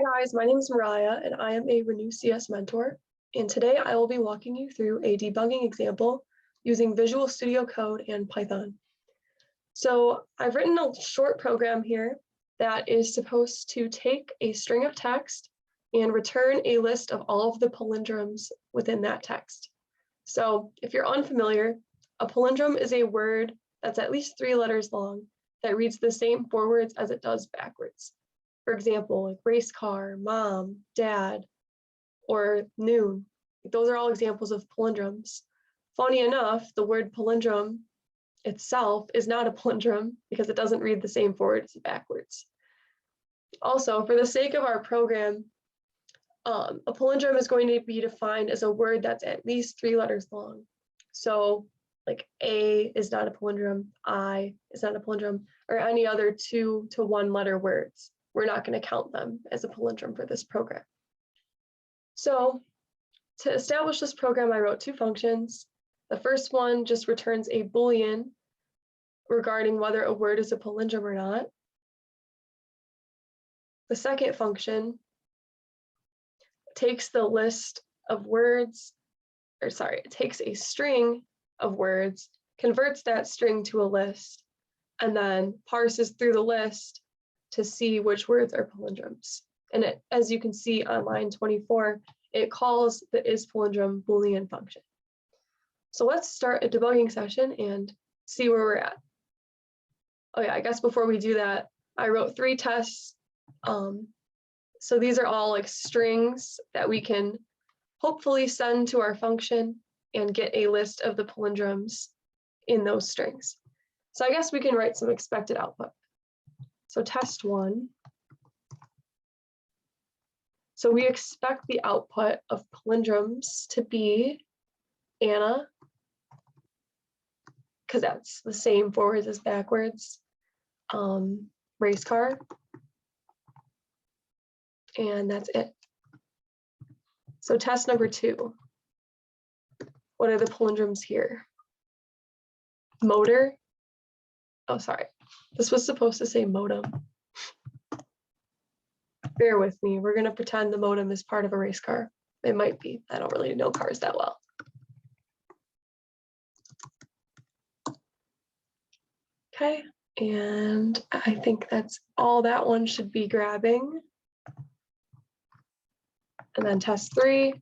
Hi guys, my name is Mariah and I am a Renew CS mentor. And today I will be walking you through a debugging example using Visual Studio Code and Python. So I've written a short program here that is supposed to take a string of text and return a list of all of the palindromes within that text. So if you're unfamiliar, a palindrome is a word that's at least 3 letters long that reads the same forwards as it does backwards. For example, like race car, mom, dad, or noon. Those are all examples of palindromes. Funny enough, the word palindrome itself is not a palindrome because it doesn't read the same forwards as backwards. Also, for the sake of our program, a palindrome is going to be defined as a word that's at least 3 letters long. So like A is not a palindrome, I is not a palindrome, or any other 2 to 1 letter words. We're not going to count them as a palindrome for this program. So to establish this program, I wrote 2 functions. The first one just returns a Boolean regarding whether a word is a palindrome or not. The second function takes the list of words, it takes a string of words, converts that string to a list, and then parses through the list to see which words are palindromes. And as you can see on line 24, it calls the isPalindrome Boolean function. So let's start a debugging session and see where we're at. Oh yeah, I guess before we do that, I wrote 3 tests. So these are all like strings that we can hopefully send to our function and get a list of the palindromes in those strings. So I guess we can write some expected output. So test 1. So we expect the output of palindromes to be Anna, because that's the same forwards as backwards, race car, and that's it. So test number 2. What are the palindromes here? Motor. Oh, sorry. This was supposed to say modem. Bear with me. We're going to pretend the modem is part of a race car. It might be. I don't really know cars that well. Okay, and I think that's all that one should be grabbing. And then test 3.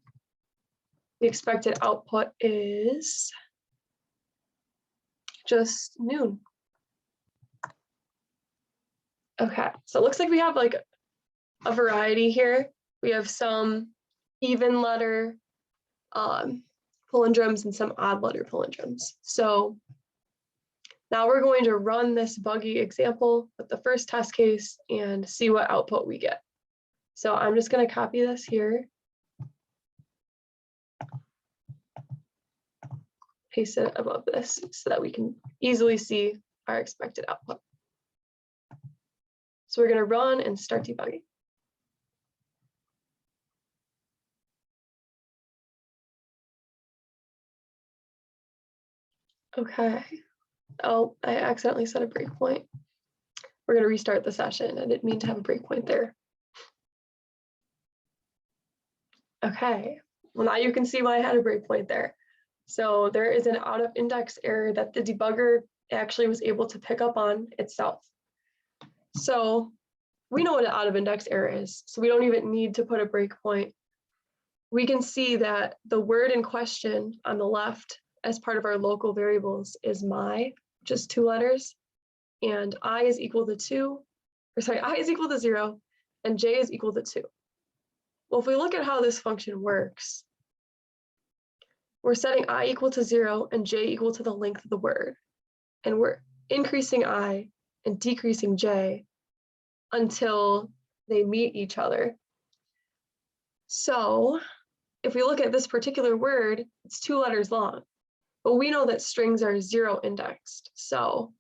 The expected output is just noon. Okay, so it looks like we have like a variety here. We have some even letter palindromes and some odd letter palindromes. So now we're going to run this buggy example with the first test case and see what output we get. So I'm just going to copy this here, paste it above this so that we can easily see our expected output. So we're going to run and start debugging. Okay. Oh, I accidentally set a breakpoint. We're going to restart the session. I didn't mean to have a breakpoint there. Okay. Well, now you can see why I had a breakpoint there. So there is an out of index error that the debugger actually was able to pick up on itself. So we know what an out of index error is, so we don't even need to put a breakpoint. We can see that the word in question on the left as part of our local variables is my, just 2 letters, and I is equal to 2, or sorry, I is equal to 0, and j is equal to 2. Well, if we look at how this function works, we're setting I equal to 0 and j equal to the length of the word, and we're increasing I and decreasing j until they meet each other. So if we look at this particular word, it's 2 letters long, but we know that strings are 0 indexed. So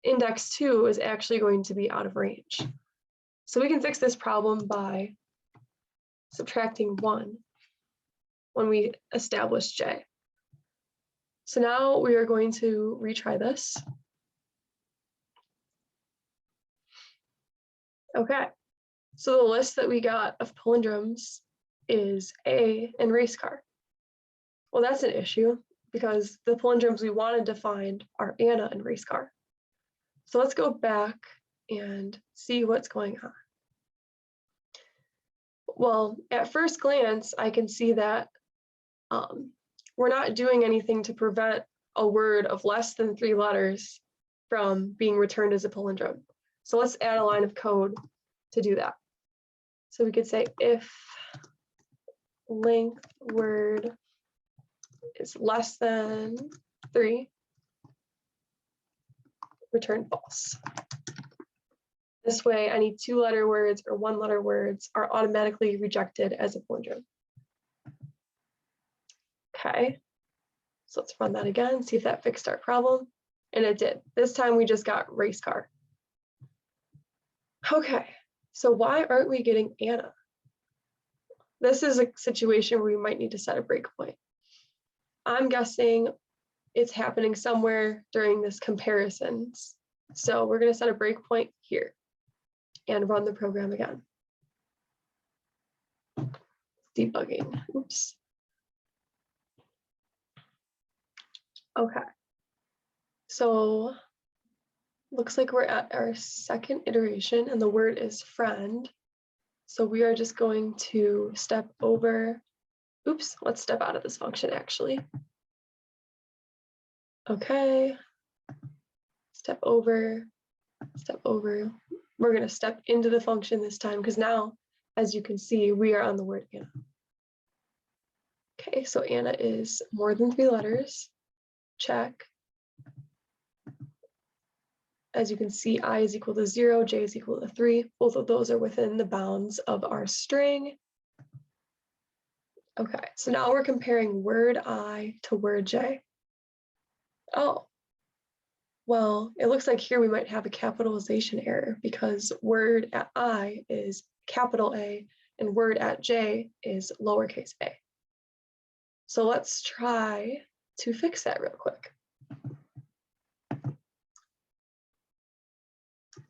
index 2 is actually going to be out of range. So we can fix this problem by subtracting 1 when we establish j. So now we are going to retry this. Okay, So the list that we got of palindromes is A and race car. Well, that's an issue because the palindromes we wanted to find are Anna and race car. So let's go back and see what's going on. Well, at first glance, I can see that we're not doing anything to prevent a word of less than 3 letters from being returned as a palindrome. So let's add a line of code to do that. So we could say if length word is less than 3, return false. This way, any 2-letter words or 1-letter words are automatically rejected as a palindrome. Okay, so let's run that again, see if that fixed our problem. And it did. This time we just got race car. Okay, so why aren't we getting Anna? This is a situation where we might need to set a breakpoint. I'm guessing it's happening somewhere during this comparisons. So we're going to set a breakpoint here and run the program again. Debugging. Oops. Okay. So looks like we're at our second iteration and the word is friend. So we are just going to step over. Oops, let's step out of this function actually. Okay. Step over, step over. We're going to step into the function this time because now, as you can see, we are on the word Anna. Okay, so Anna is more than 3 letters. Check. As you can see, I is equal to 0, J is equal to 3. Both of those are within the bounds of our string. Okay, so now we're comparing word I to word J. Oh, well, it looks like here we might have a capitalization error because word at I is capital A and word at J is lowercase a. So let's try to fix that real quick.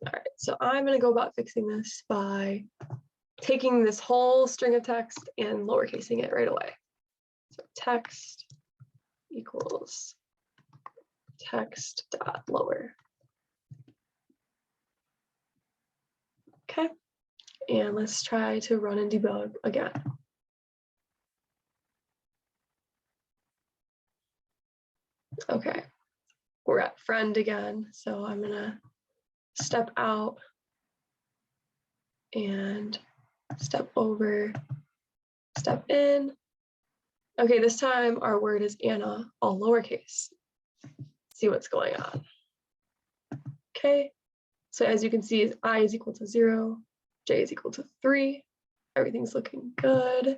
All right, so I'm going to go about fixing this by taking this whole string of text and lowercasing it right away. So text equals text dot lower. Okay, and let's try to run and debug again. Okay, we're at friend again, so I'm gonna step out and step over, step in. Okay, this time our word is Anna, all lowercase. See what's going on. Okay, so as you can see, I is equal to 0, J is equal to 3. Everything's looking good.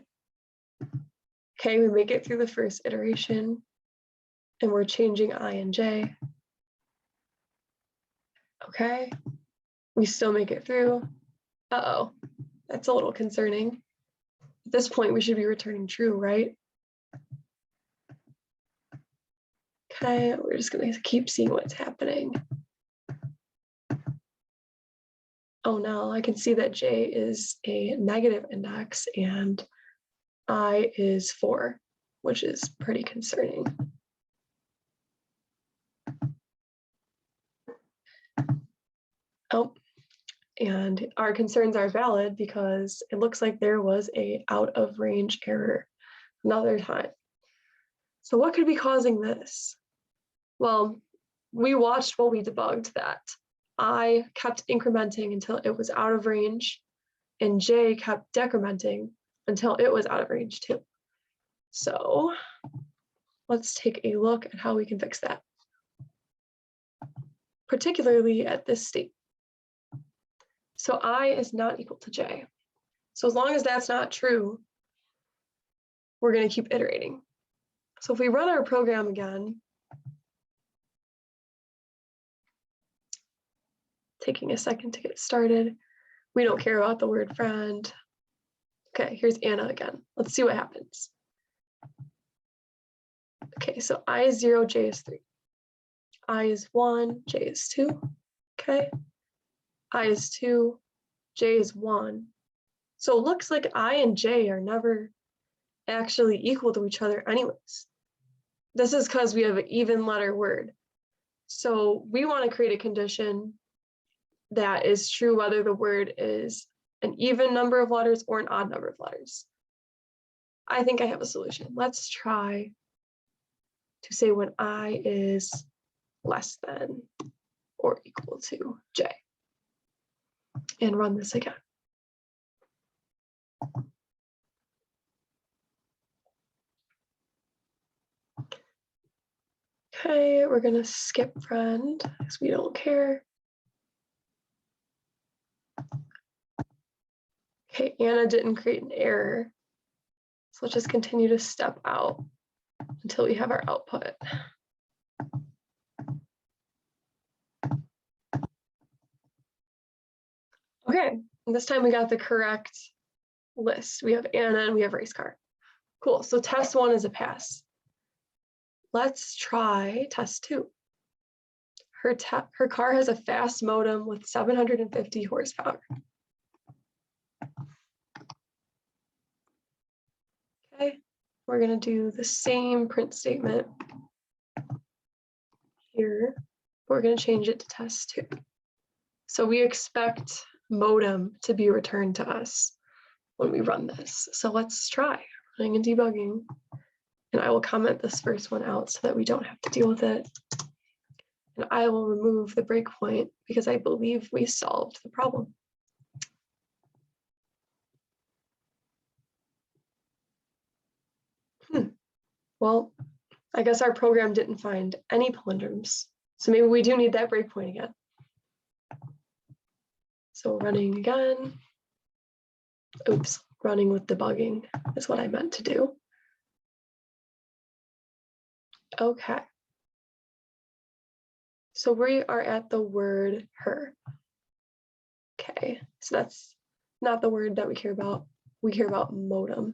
Okay, we make it through the first iteration and we're changing I and J. Okay, we still make it through. Uh-oh, that's a little concerning. At this point, we should be returning true, right? Okay, we're just gonna keep seeing what's happening. Oh no, I can see that J is a negative index and I is 4, which is pretty concerning. Oh, and our concerns are valid because it looks like there was a out of range error another time. So what could be causing this? Well, we watched while we debugged that I kept incrementing until it was out of range and J kept decrementing until it was out of range too. So let's take a look at how we can fix that, particularly at this state. So I is not equal to J. So as long as that's not true, we're going to keep iterating. So if we run our program again, taking a second to get started, we don't care about the word friend. Okay, here's Anna again. Let's see what happens. Okay, so I is 0, J is 3. I is 1, J is 2. Okay. I is 2, J is 1, So it looks like I and J are never actually equal to each other anyways. This is because we have an even letter word. So we want to create a condition that is true whether the word is an even number of letters or an odd number of letters. I think I have a solution. Let's try to say when I is less than or equal to J and run this again. Okay, we're gonna skip friend because we don't care. Okay, Anna didn't create an error. So let's just continue to step out until we have our output. Okay, and this time we got the correct list. We have Anna and we have race car. Cool, so test 1 is a pass. Let's try test 2. Her car has a fast modem with 750 horsepower. Okay, we're gonna do the same print statement here. We're gonna change it to test 2. So we expect modem to be returned to us when we run this. So let's try running and debugging. And I will comment this first one out so that we don't have to deal with it. And I will remove the breakpoint because I believe we solved the problem. Well, I guess our program didn't find any palindromes. So maybe we do need that breakpoint again. So running again. Oops, running with debugging is what I meant to do. Okay. So we are at the word her. Okay, so that's not the word that we care about. We care about modem.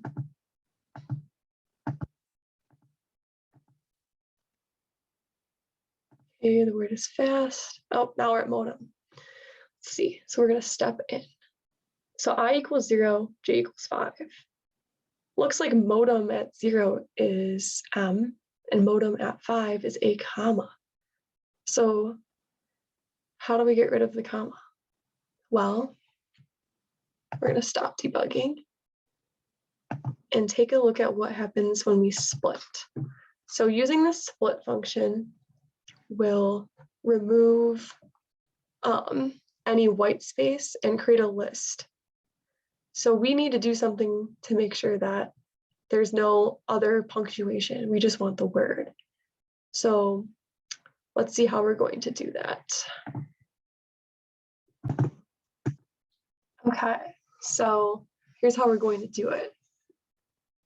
Okay, the word is fast. Oh, now we're at modem. Let's see. So we're going to step in. So I equals 0, J equals 5. Looks like modem at 0 is M, and modem at 5 is a comma. So how do we get rid of the comma? Well, we're going to stop debugging and take a look at what happens when we split. So using the split function will remove any white space and create a list. So we need to do something to make sure that there's no other punctuation. We just want the word. So let's see how we're going to do that. Okay, so here's how we're going to do it.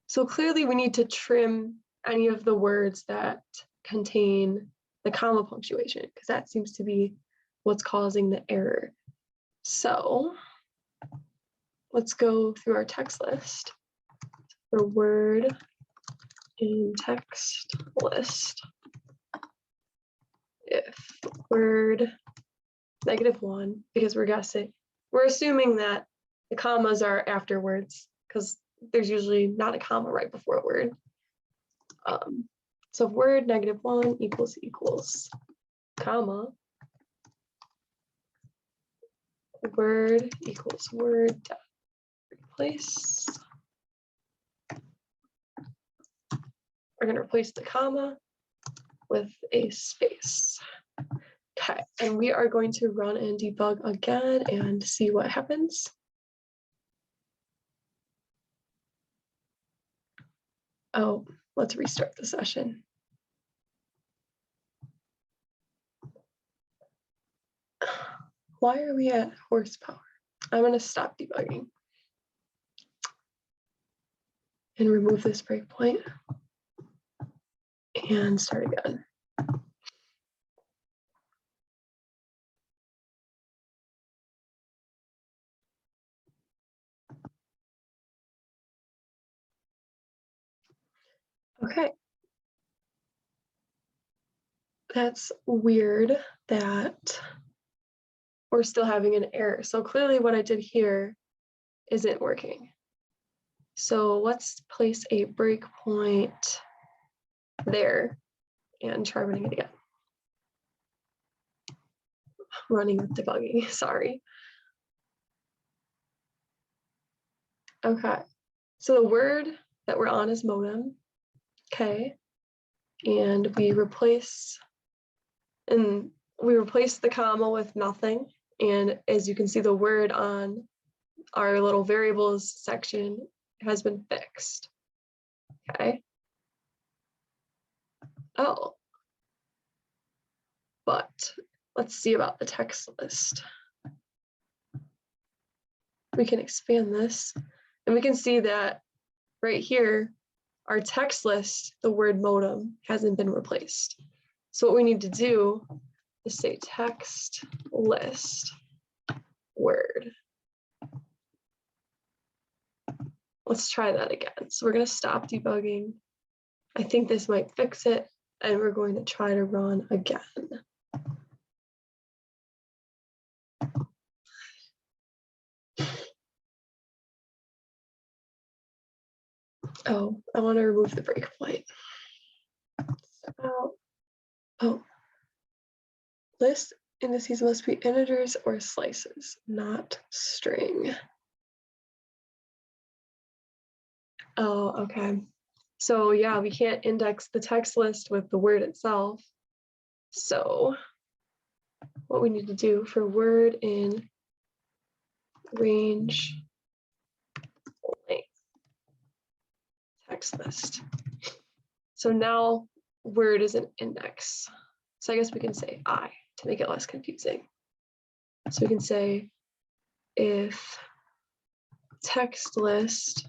So clearly we need to trim any of the words that contain the comma punctuation because that seems to be what's causing the error. So let's go through our text list. For word in text list, if word -1, because we're assuming that the commas are afterwards because there's usually not a comma right before a word. So if word -1 equals comma, word equals word dot replace. We're going to replace the comma with a space. Okay, and we are going to run and debug again and see what happens. Oh, let's restart the session. Why are we at horsepower? I'm going to stop debugging and remove this breakpoint and start again. Okay. That's weird that we're still having an error. So clearly what I did here isn't working. So let's place a breakpoint there and try running it again. Running with debugging, sorry. Okay, so the word that we're on is modem, okay, and we replace the comma with nothing, and as you can see, the word on our little variables section has been fixed, okay. Oh, but let's see about the text list. We can expand this, and we can see that right here, our text list, the word modem, hasn't been replaced. So what we need to do is say text list word. Let's try that again. So we're going to stop debugging. I think this might fix it, and we're going to try to run again. Oh, I want to remove the breakpoint. Oh, list indices must be integers or slices, not string. Oh, okay. So yeah, we can't index the text list with the word itself. So what we need to do for word in range length text list. So now word is an index. So I guess we can say I to make it less confusing. So we can say if text list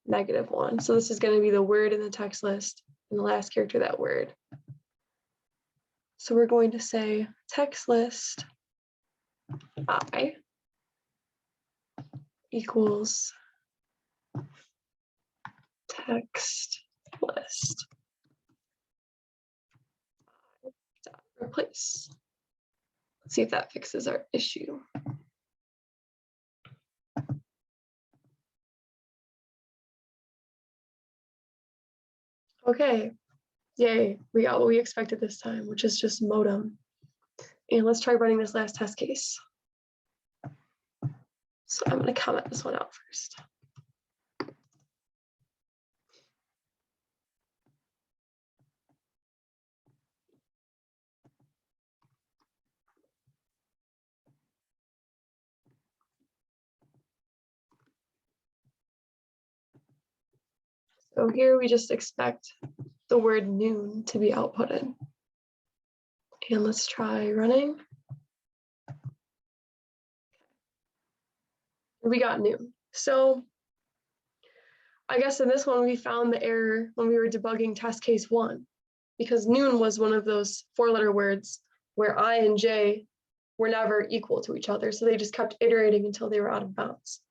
-1. So this is going to be the word in the text list and the last character of that word. So we're going to say text list I equals text list dot replace. Let's see if that fixes our issue. Okay, yay, we got what we expected this time, which is just modem. And let's try running this last test case. So I'm going to comment this one out first. So here we just expect the word noon to be outputted. And let's try running. We got noon. So I guess in this one, we found the error when we were debugging test case 1, because noon was one of those 4-letter words where I and J were never equal to each other. So they just kept iterating until they were out of bounds.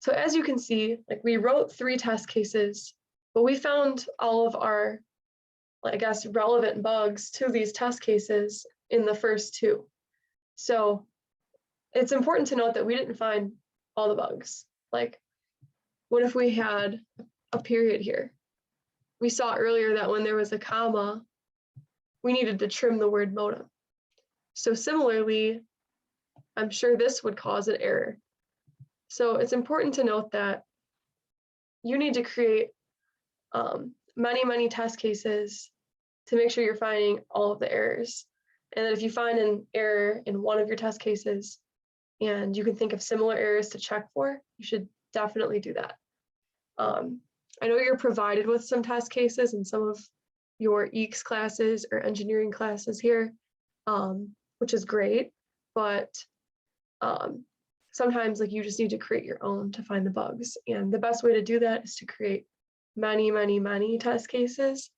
So as you can see, like we wrote 3 test cases, but we found all of our, I guess, relevant bugs to these test cases in the first 2. So it's important to note that we didn't find all the bugs. Like, what if we had a period here? We saw earlier that when there was a comma, we needed to trim the word modem. So similarly, I'm sure this would cause an error. So it's important to note that you need to create many test cases to make sure you're finding all of the errors. And that if you find an error in one of your test cases and you can think of similar errors to check for, you should definitely do that. I know you're provided with some test cases in some of your EECS classes or engineering classes here, which is great, but sometimes like you just need to create your own to find the bugs. And the best way to do that is to create many test cases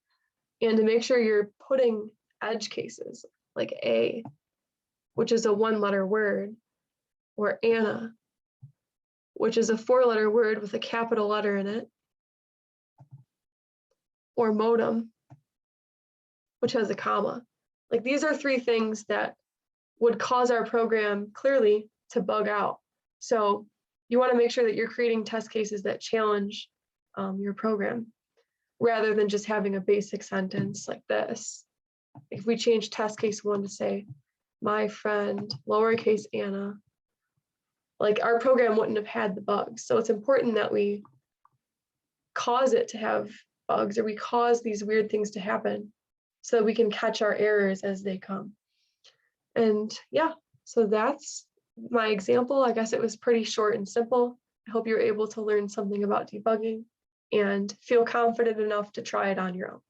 and to make sure you're putting edge cases like A, which is a 1-letter word, or Anna, which is a 4-letter word with a capital letter in it, or modem, which has a comma. Like these are 3 things that would cause our program clearly to bug out. So you want to make sure that you're creating test cases that challenge your program rather than just having a basic sentence like this. If we change test case 1 to say, my friend, lowercase Anna, like our program wouldn't have had the bugs. So it's important that we cause it to have bugs, or we cause these weird things to happen so that we can catch our errors as they come. And yeah, so that's my example. I guess it was pretty short and simple. I hope you're able to learn something about debugging and feel confident enough to try it on your own.